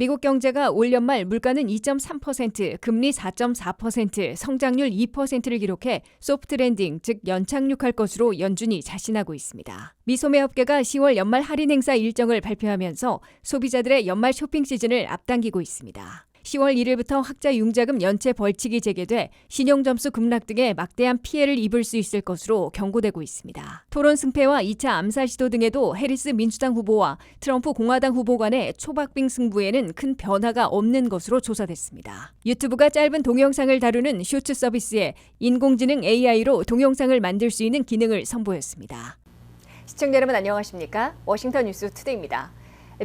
미국 경제가 올 연말 물가는 2.3%, 금리 4.4%, 성장률 2%를 기록해 소프트 랜딩, 즉 연착륙할 것으로 연준이 자신하고 있습니다. 미 소매업계가 10월 연말 할인 행사 일정을 발표하면서 소비자들의 연말 쇼핑 시즌을 앞당기고 있습니다. 10월 1일부터 학자 융자금 연체 벌칙이 제기돼 신용점수 급락 등의 막대한 피해를 입을 수 있을 것으로 경고되고 있습니다. 토론 승패와 2차 암살 시도 등에도 해리스 민주당 후보와 트럼프 공화당 후보 간의 초박빙 승부에는 큰 변화가 없는 것으로 조사됐습니다. 유튜브가 짧은 동영상을 다루는 쇼츠 서비스에 인공지능 AI로 동영상을 만들 수 있는 기능을 선보였습니다. 시청자 여러분 안녕하십니까? 워싱턴 뉴스 투데이입니다.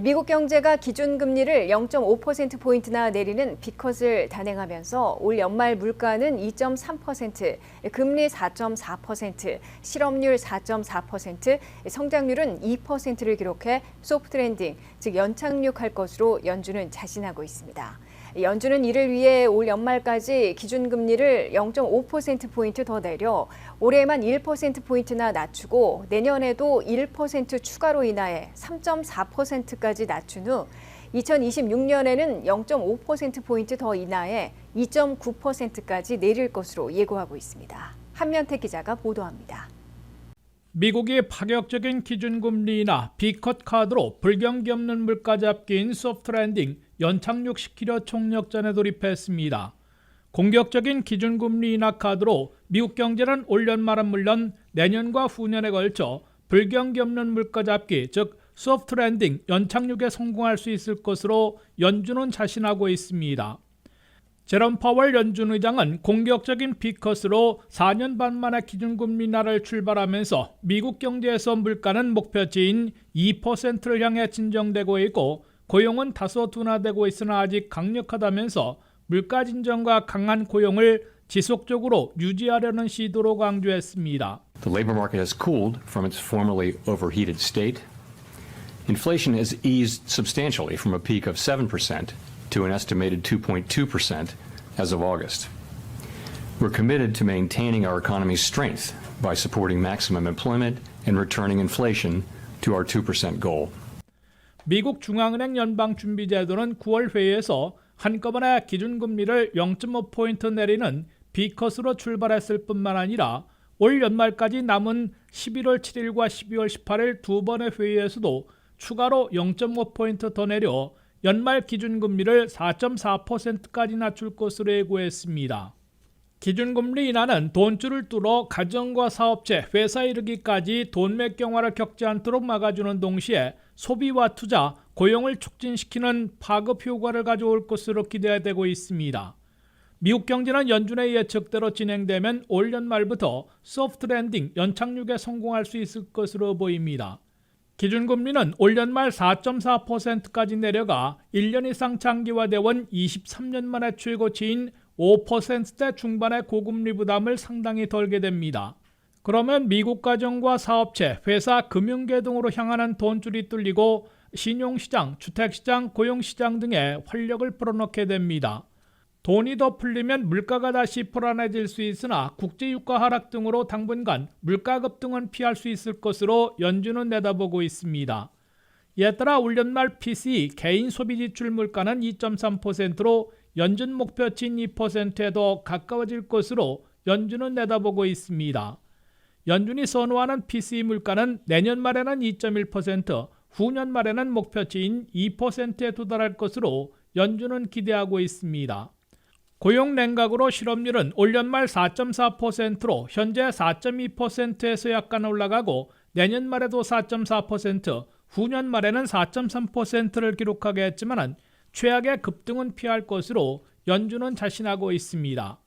미국 경제가 기준금리를 0.5%포인트나 내리는 빅컷을 단행하면서 올 연말 물가는 2.3%, 금리 4.4%, 실업률 4.4%, 성장률은 2%를 기록해 소프트 랜딩, 즉 연착륙할 것으로 연준은 자신하고 있습니다. 연준은 이를 위해 올 연말까지 기준금리를 0.5%포인트 더 내려 올해만 1%포인트나 낮추고 내년에도 1% 추가로 인하해 3.4%까지 낮춘 후 2026년에는 0.5%포인트 더 인하해 2.9%까지 내릴 것으로 예고하고 있습니다. 한면태 기자가 보도합니다. 미국이 파격적인 기준금리나 B컷 카드로 불경기 없는 물가 잡기인 소프트 랜딩, 연착륙시키려 총력전에 돌입했습니다. 공격적인 기준금리 인하 카드로 미국 경제는 올 연말은 물론 내년과 후년에 걸쳐 불경기 없는 물가 잡기, 즉 소프트 랜딩, 연착륙에 성공할 수 있을 것으로 연준은 자신하고 있습니다. 제롬 파월 연준 의장은 공격적인 B컷으로 4년 반 만에 기준금리 인하를 출발하면서 미국 경제에서 물가는 목표치인 2%를 향해 진정되고 있고 고용은 다소 둔화되고 있으나 아직 강력하다면서 물가 진정과 강한 고용을 지속적으로 유지하려는 시도로 강조했습니다. The labor market has cooled from its formerly overheated state. Inflation has eased substantially from a peak of 7% to an estimated 2.2% as of August. We're committed to maintaining our economy's strength by supporting maximum employment and returning inflation to our 2% goal. 미국 중앙은행 연방준비제도는 9월 회의에서 한꺼번에 기준금리를 0.5포인트 내리는 B컷으로 출발했을 뿐만 아니라 올 연말까지 남은 11월 7일과 12월 18일 두 번의 회의에서도 추가로 0.5포인트 더 내려 연말 기준금리를 4.4%까지 낮출 것으로 예고했습니다. 기준금리 인하는 돈줄을 뚫어 가정과 사업체, 회사에 이르기까지 돈맥 경화를 겪지 않도록 막아주는 동시에 소비와 투자, 고용을 촉진시키는 파급 효과를 가져올 것으로 기대되고 있습니다. 미국 경제는 연준의 예측대로 진행되면 올 연말부터 소프트 랜딩, 연착륙에 성공할 수 있을 것으로 보입니다. 기준금리는 올 연말 4.4%까지 내려가 1년 이상 장기화되어 온 23년 만에 최고치인 5%대 중반의 고금리 부담을 상당히 덜게 됩니다. 그러면 미국 가정과 사업체, 회사, 금융계 등으로 향하는 돈줄이 뚫리고 신용시장, 주택시장, 고용시장 등에 활력을 불어넣게 됩니다. 돈이 더 풀리면 물가가 다시 불안해질 수 있으나 국제유가 하락 등으로 당분간 물가 급등은 피할 수 있을 것으로 연준은 내다보고 있습니다. 이에 따라 올 연말 PCE 개인 소비지출 물가는 2.3%로 연준 목표치인 2%에 더 가까워질 것으로 연준은 내다보고 있습니다. 연준이 선호하는 PCE 물가는 내년 말에는 2.1%, 후년 말에는 목표치인 2%에 도달할 것으로 연준은 기대하고 있습니다. 고용 냉각으로 실업률은 올 연말 4.4%로 현재 4.2%에서 약간 올라가고 내년 말에도 4.4%, 후년 말에는 4.3%를 기록하겠지만 최악의 급등은 피할 것으로 연준은 자신하고 있습니다.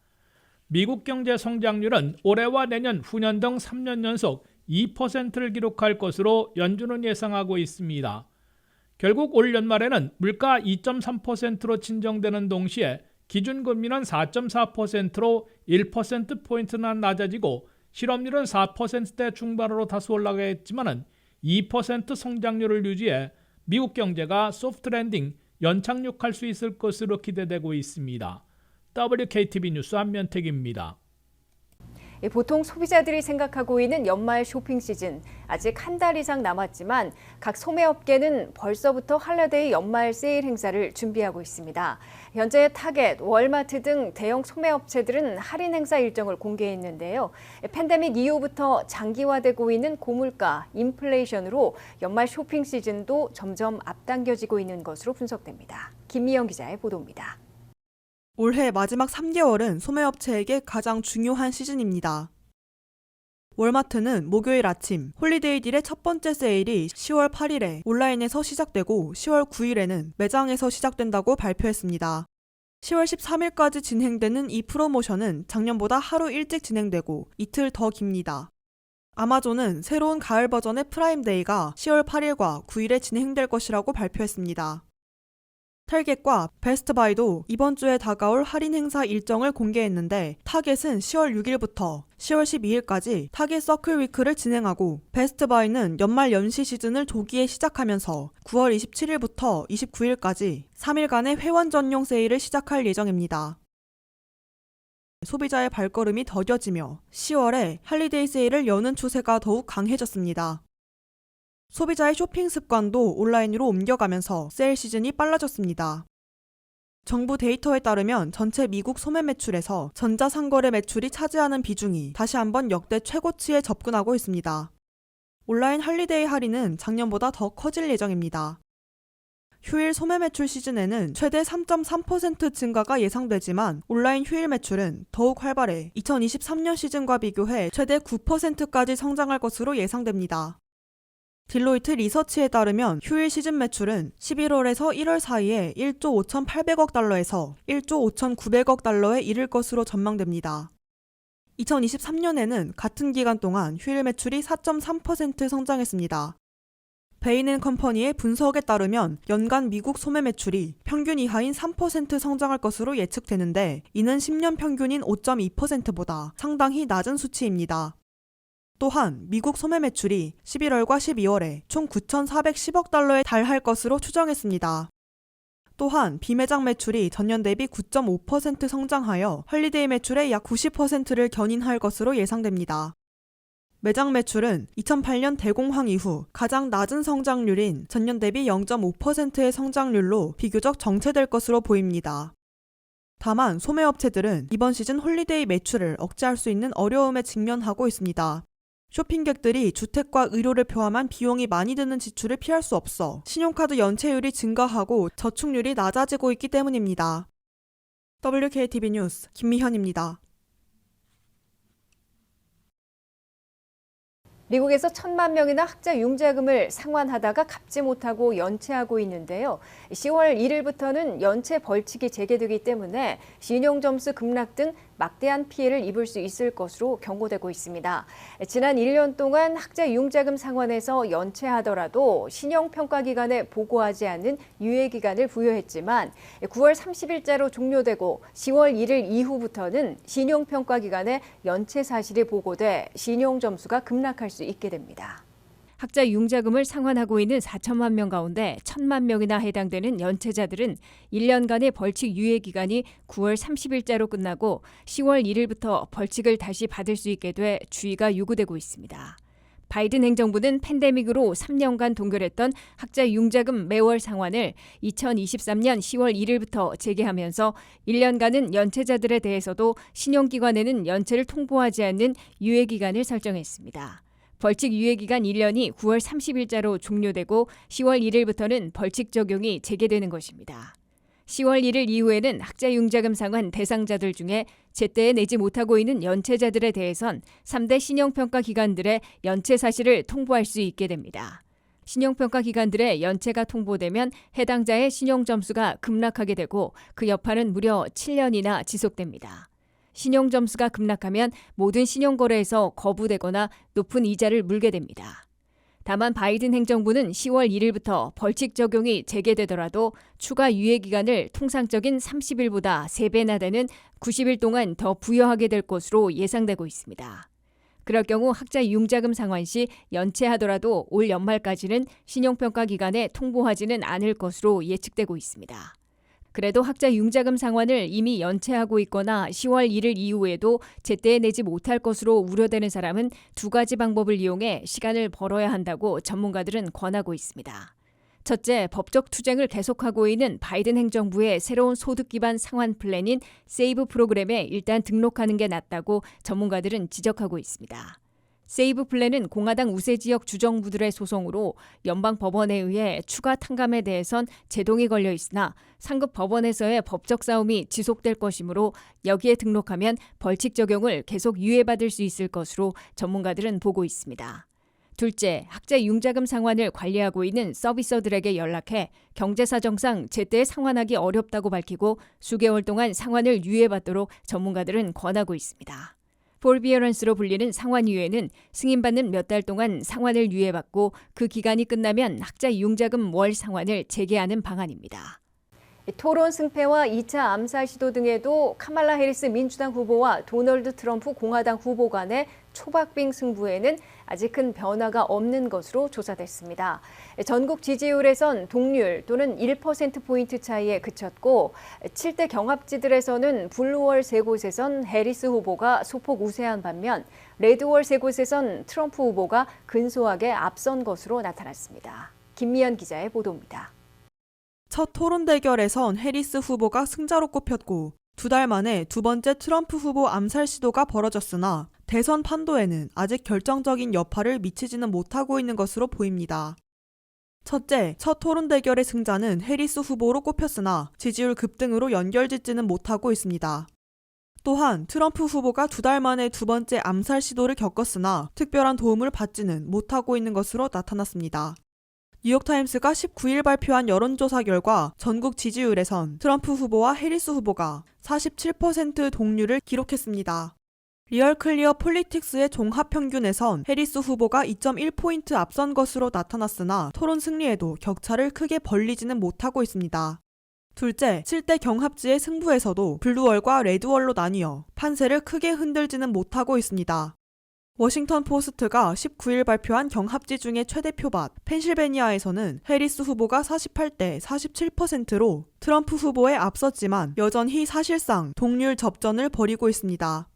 미국 경제 성장률은 올해와 내년, 후년 등 3년 연속 2%를 기록할 것으로 연준은 예상하고 있습니다. 결국 올 연말에는 물가 2.3%로 진정되는 동시에 기준금리는 4.4%로 1%포인트나 낮아지고 실업률은 4%대 중반으로 다소 올라가겠지만 2% 성장률을 유지해 미국 경제가 소프트 랜딩, 연착륙할 수 있을 것으로 기대되고 있습니다. WKTV 뉴스 안면택입니다. 보통 소비자들이 생각하고 있는 연말 쇼핑 시즌, 아직 한 달 이상 남았지만 각 소매업계는 벌써부터 할리데이 연말 세일 행사를 준비하고 있습니다. 현재 타겟, 월마트 등 대형 소매업체들은 할인 행사 일정을 공개했는데요. 팬데믹 이후부터 장기화되고 있는 고물가, 인플레이션으로 연말 쇼핑 시즌도 점점 앞당겨지고 있는 것으로 분석됩니다. 김미영 기자의 보도입니다. 올해 마지막 3개월은 소매업체에게 가장 중요한 시즌입니다. 월마트는 목요일 아침 홀리데이 딜의 첫 번째 세일이 10월 8일에 온라인에서 시작되고 10월 9일에는 매장에서 시작된다고 발표했습니다. 10월 13일까지 진행되는 이 프로모션은 작년보다 하루 일찍 진행되고 이틀 더 깁니다. 아마존은 새로운 가을 버전의 프라임데이가 10월 8일과 9일에 진행될 것이라고 발표했습니다. 타겟과 베스트바이도 이번 주에 다가올 할인 행사 일정을 공개했는데 타겟은 10월 6일부터 10월 12일까지 타겟 서클 위크를 진행하고 베스트바이는 연말 연시 시즌을 조기에 시작하면서 9월 27일부터 29일까지 3일간의 회원 전용 세일을 시작할 예정입니다. 소비자의 발걸음이 더뎌지며 10월에 할리데이 세일을 여는 추세가 더욱 강해졌습니다. 소비자의 쇼핑 습관도 온라인으로 옮겨가면서 세일 시즌이 빨라졌습니다. 정부 데이터에 따르면 전체 미국 소매 매출에서 전자상거래 매출이 차지하는 비중이 다시 한번 역대 최고치에 접근하고 있습니다. 온라인 할리데이 할인은 작년보다 더 커질 예정입니다. 휴일 소매 매출 시즌에는 최대 3.3% 증가가 예상되지만 온라인 휴일 매출은 더욱 활발해 2023년 시즌과 비교해 최대 9%까지 성장할 것으로 예상됩니다. 딜로이트 리서치에 따르면 휴일 시즌 매출은 11월에서 1월 사이에 1조 5,800억 달러에서 1조 5,900억 달러에 이를 것으로 전망됩니다. 2023년에는 같은 기간 동안 휴일 매출이 4.3% 성장했습니다. 베인앤컴퍼니의 분석에 따르면 연간 미국 소매 매출이 평균 이하인 3% 성장할 것으로 예측되는데 이는 10년 평균인 5.2%보다 상당히 낮은 수치입니다. 또한 미국 소매 매출이 11월과 12월에 총 9,410억 달러에 달할 것으로 추정했습니다. 또한 비매장 매출이 전년 대비 9.5% 성장하여 헐리데이 매출의 약 90%를 견인할 것으로 예상됩니다. 매장 매출은 2008년 대공황 이후 가장 낮은 성장률인 전년 대비 0.5%의 성장률로 비교적 정체될 것으로 보입니다. 다만 소매업체들은 이번 시즌 홀리데이 매출을 억제할 수 있는 어려움에 직면하고 있습니다. 쇼핑객들이 주택과 의료를 포함한 비용이 많이 드는 지출을 피할 수 없어 신용카드 연체율이 증가하고 저축률이 낮아지고 있기 때문입니다. WKTV 뉴스 김미현입니다. 미국에서 1,000만 명이나 학자 융자금을 상환하다가 갚지 못하고 연체하고 있는데요. 10월 1일부터는 연체 벌칙이 재개되기 때문에 신용점수 급락 등 막대한 피해를 입을 수 있을 것으로 경고되고 있습니다. 지난 1년 동안 학자 융자금 상환에서 연체하더라도 신용평가기관에 보고하지 않는 유예기간을 부여했지만 9월 30일자로 종료되고 10월 1일 이후부터는 신용평가기관에 연체 사실이 보고돼 신용점수가 급락할 수 있게 됩니다. 학자 융자금을 상환하고 있는 4천만 명 가운데 1,000만 명이나 해당되는 연체자들은 1년간의 벌칙 유예 기간이 9월 30일자로 끝나고 10월 1일부터 벌칙을 다시 받을 수 있게 돼 주의가 요구되고 있습니다. 바이든 행정부는 팬데믹으로 3년간 동결했던 학자 융자금 매월 상환을 2023년 10월 1일부터 재개하면서 1년간은 연체자들에 대해서도 신용기관에는 연체를 통보하지 않는 유예 기간을 설정했습니다. 벌칙 유예기간 1년이 9월 30일자로 종료되고 10월 1일부터는 벌칙 적용이 재개되는 것입니다. 10월 1일 이후에는 학자 융자금 상환 대상자들 중에 제때에 내지 못하고 있는 연체자들에 대해선 3대 신용평가 기관들의 연체 사실을 통보할 수 있게 됩니다. 신용평가 기관들의 연체가 통보되면 해당자의 신용점수가 급락하게 되고 그 여파는 무려 7년이나 지속됩니다. 신용점수가 급락하면 모든 신용거래에서 거부되거나 높은 이자를 물게 됩니다. 다만 바이든 행정부는 10월 1일부터 벌칙 적용이 재개되더라도 추가 유예 기간을 통상적인 30일보다 3배나 되는 90일 동안 더 부여하게 될 것으로 예상되고 있습니다. 그럴 경우 학자 융자금 상환 시 연체하더라도 올 연말까지는 신용평가 기관에 통보하지는 않을 것으로 예측되고 있습니다. 그래도 학자 융자금 상환을 이미 연체하고 있거나 10월 1일 이후에도 제때 내지 못할 것으로 우려되는 사람은 두 가지 방법을 이용해 시간을 벌어야 한다고 전문가들은 권하고 있습니다. 첫째, 법적 투쟁을 계속하고 있는 바이든 행정부의 새로운 소득 기반 상환 플랜인 세이브 프로그램에 일단 등록하는 게 낫다고 전문가들은 지적하고 있습니다. 세이브 플랜은 공화당 우세 지역 주정부들의 소송으로 연방 법원에 의해 추가 탕감에 대해선 제동이 걸려 있으나 상급 법원에서의 법적 싸움이 지속될 것이므로 여기에 등록하면 벌칙 적용을 계속 유예받을 수 있을 것으로 전문가들은 보고 있습니다. 둘째, 학자 융자금 상환을 관리하고 있는 서비서들에게 연락해 경제 사정상 제때 상환하기 어렵다고 밝히고 수개월 동안 상환을 유예받도록 전문가들은 권하고 있습니다. forbearance로 불리는 상환 유예는 승인받는 몇 달 동안 상환을 유예받고 그 기간이 끝나면 학자 융자금 월 상환을 재개하는 방안입니다. 토론 승패와 2차 암살 시도 등에도 카말라 해리스 민주당 후보와 도널드 트럼프 공화당 후보 간의 초박빙 승부에는 아직 큰 변화가 없는 것으로 조사됐습니다. 전국 지지율에선 동률 또는 1%포인트 차이에 그쳤고 7대 경합지들에서는 블루월 3곳에선 해리스 후보가 소폭 우세한 반면 레드월 3곳에선 트럼프 후보가 근소하게 앞선 것으로 나타났습니다. 김미연 기자의 보도입니다. 첫 토론 대결에선 해리스 후보가 승자로 꼽혔고 2달 만에 두 번째 트럼프 후보 암살 시도가 벌어졌으나 대선 판도에는 아직 결정적인 여파를 미치지는 못하고 있는 것으로 보입니다. 첫째, 첫 토론 대결의 승자는 해리스 후보로 꼽혔으나 지지율 급등으로 연결짓지는 못하고 있습니다. 또한 트럼프 후보가 2달 만에 두 번째 암살 시도를 겪었으나 특별한 도움을 받지는 못하고 있는 것으로 나타났습니다. 뉴욕타임스가 19일 발표한 여론조사 결과 전국 지지율에선 트럼프 후보와 해리스 후보가 47% 동률을 기록했습니다. 리얼 클리어 폴리틱스의 종합평균에선 해리스 후보가 2.1포인트 앞선 것으로 나타났으나 토론 승리에도 격차를 크게 벌리지는 못하고 있습니다. 둘째, 7대 경합지의 승부에서도 블루월과 레드월로 나뉘어 판세를 크게 흔들지는 못하고 있습니다. 워싱턴 포스트가 19일 발표한 경합지 중에 최대 표밭 펜실베니아에서는 해리스 후보가 48대 47%로 트럼프 후보에 앞섰지만 여전히 사실상 동률 접전을 벌이고 있습니다.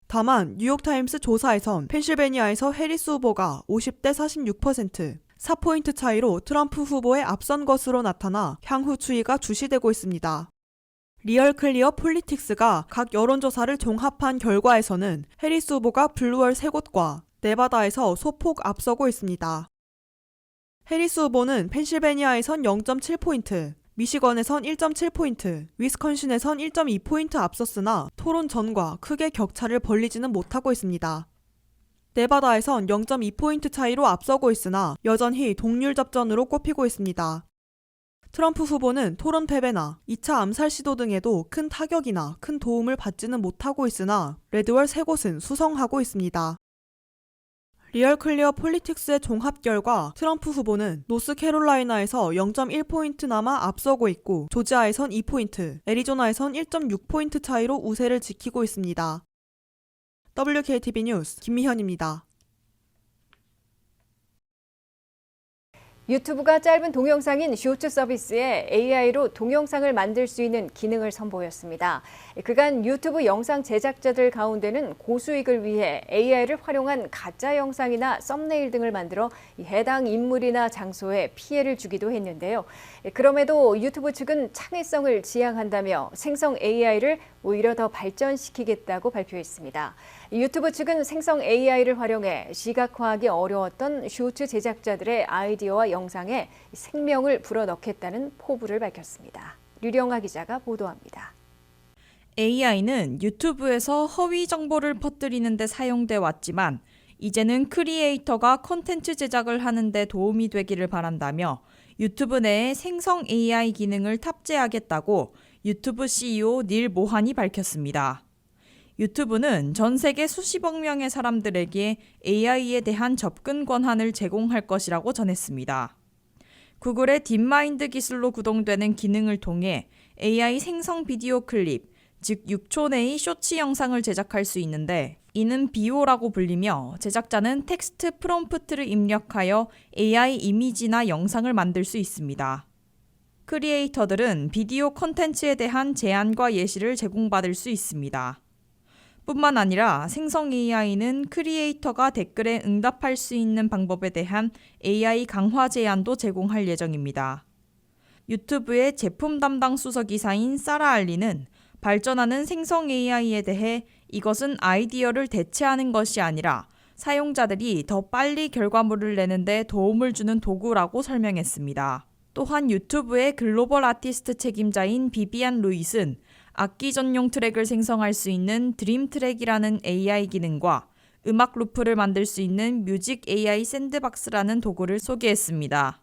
다만 뉴욕타임스 조사에선 펜실베니아에서 해리스 후보가 50대 46%, 4포인트 차이로 트럼프 후보에 앞선 것으로 나타나 향후 추이가 주시되고 있습니다. 리얼 클리어 폴리틱스가 각 여론조사를 종합한 결과에서는 해리스 후보가 블루월 3곳과 네바다에서 소폭 앞서고 있습니다. 해리스 후보는 펜실베니아에선 0.7포인트, 미시건에선 1.7포인트, 위스콘신에선 1.2포인트 앞섰으나 토론 전과 크게 격차를 벌리지는 못하고 있습니다. 네바다에선 0.2포인트 차이로 앞서고 있으나 여전히 동률 접전으로 꼽히고 있습니다. 트럼프 후보는 토론 패배나 2차 암살 시도 등에도 큰 타격이나 큰 도움을 받지는 못하고 있으나 레드월 3곳은 수성하고 있습니다. 리얼 클리어 폴리틱스의 종합 결과 트럼프 후보는 노스캐롤라이나에서 0.1포인트나마 앞서고 있고 조지아에선 2포인트, 애리조나에선 1.6포인트 차이로 우세를 지키고 있습니다. WKTV 뉴스 김미현입니다. 유튜브가 짧은 동영상인 쇼츠 서비스에 AI로 동영상을 만들 수 있는 기능을 선보였습니다. 그간 유튜브 영상 제작자들 가운데는 고수익을 위해 AI를 활용한 가짜 영상이나 썸네일 등을 만들어 해당 인물이나 장소에 피해를 주기도 했는데요. 그럼에도 유튜브 측은 창의성을 지향한다며 생성 AI를 오히려 더 발전시키겠다고 발표했습니다. 유튜브 측은 생성 AI를 활용해 시각화하기 어려웠던 쇼츠 제작자들의 아이디어와 영상에 생명을 불어넣겠다는 포부를 밝혔습니다. 류령아 기자가 보도합니다. AI는 유튜브에서 허위 정보를 퍼뜨리는 데 사용돼 왔지만 이제는 크리에이터가 콘텐츠 제작을 하는 데 도움이 되기를 바란다며 유튜브 내에 생성 AI 기능을 탑재하겠다고 유튜브 CEO 닐 모한이 밝혔습니다. 유튜브는 전 세계 수십억 명의 사람들에게 AI에 대한 접근 권한을 제공할 것이라고 전했습니다. 구글의 딥마인드 기술로 구동되는 기능을 통해 AI 생성 비디오 클립, 즉 6초 내의 쇼츠 영상을 제작할 수 있는데 이는 BO라고 불리며 제작자는 텍스트 프롬프트를 입력하여 AI 이미지나 영상을 만들 수 있습니다. 크리에이터들은 비디오 콘텐츠에 대한 제안과 예시를 제공받을 수 있습니다. 뿐만 아니라 생성 AI는 크리에이터가 댓글에 응답할 수 있는 방법에 대한 AI 강화 제안도 제공할 예정입니다. 유튜브의 제품 담당 수석이사인 사라 알리는 발전하는 생성 AI에 대해 이것은 아이디어를 대체하는 것이 아니라 사용자들이 더 빨리 결과물을 내는데 도움을 주는 도구라고 설명했습니다. 또한 유튜브의 글로벌 아티스트 책임자인 비비안 루잇은 악기 전용 트랙을 생성할 수 있는 드림 트랙이라는 AI 기능과 음악 루프를 만들 수 있는 뮤직 AI 샌드박스라는 도구를 소개했습니다.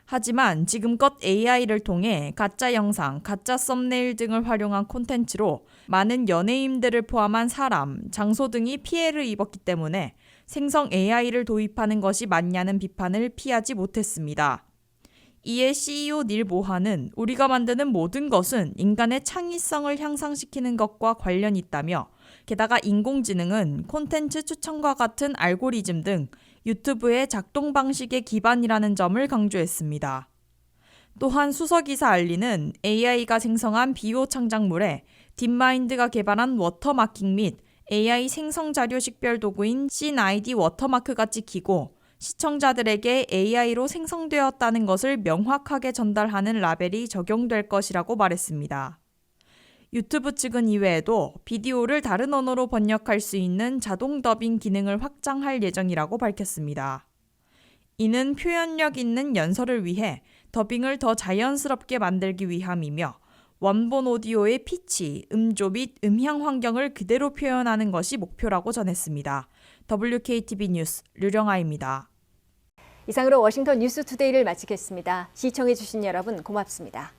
하지만 지금껏 AI를 통해 가짜 영상, 가짜 썸네일 등을 활용한 콘텐츠로 많은 연예인들을 포함한 사람, 장소 등이 피해를 입었기 때문에 생성 AI를 도입하는 것이 맞냐는 비판을 피하지 못했습니다. 이에 CEO 닐 모하는 우리가 만드는 모든 것은 인간의 창의성을 향상시키는 것과 관련이 있다며 게다가 인공지능은 콘텐츠 추천과 같은 알고리즘 등 유튜브의 작동 방식의 기반이라는 점을 강조했습니다. 또한 수석이사 알리는 AI가 생성한 비오 창작물에 딥마인드가 개발한 워터마킹 및 AI 생성 자료 식별 도구인 씬ID 워터마크가 찍히고 시청자들에게 AI로 생성되었다는 것을 명확하게 전달하는 라벨이 적용될 것이라고 말했습니다. 유튜브 측은 이외에도 비디오를 다른 언어로 번역할 수 있는 자동 더빙 기능을 확장할 예정이라고 밝혔습니다. 이는 표현력 있는 연설을 위해 더빙을 더 자연스럽게 만들기 위함이며 원본 오디오의 피치, 음조 및 음향 환경을 그대로 표현하는 것이 목표라고 전했습니다. WKTV 뉴스 류령아입니다. 이상으로 워싱턴 뉴스투데이를 마치겠습니다. 시청해주신 여러분 고맙습니다.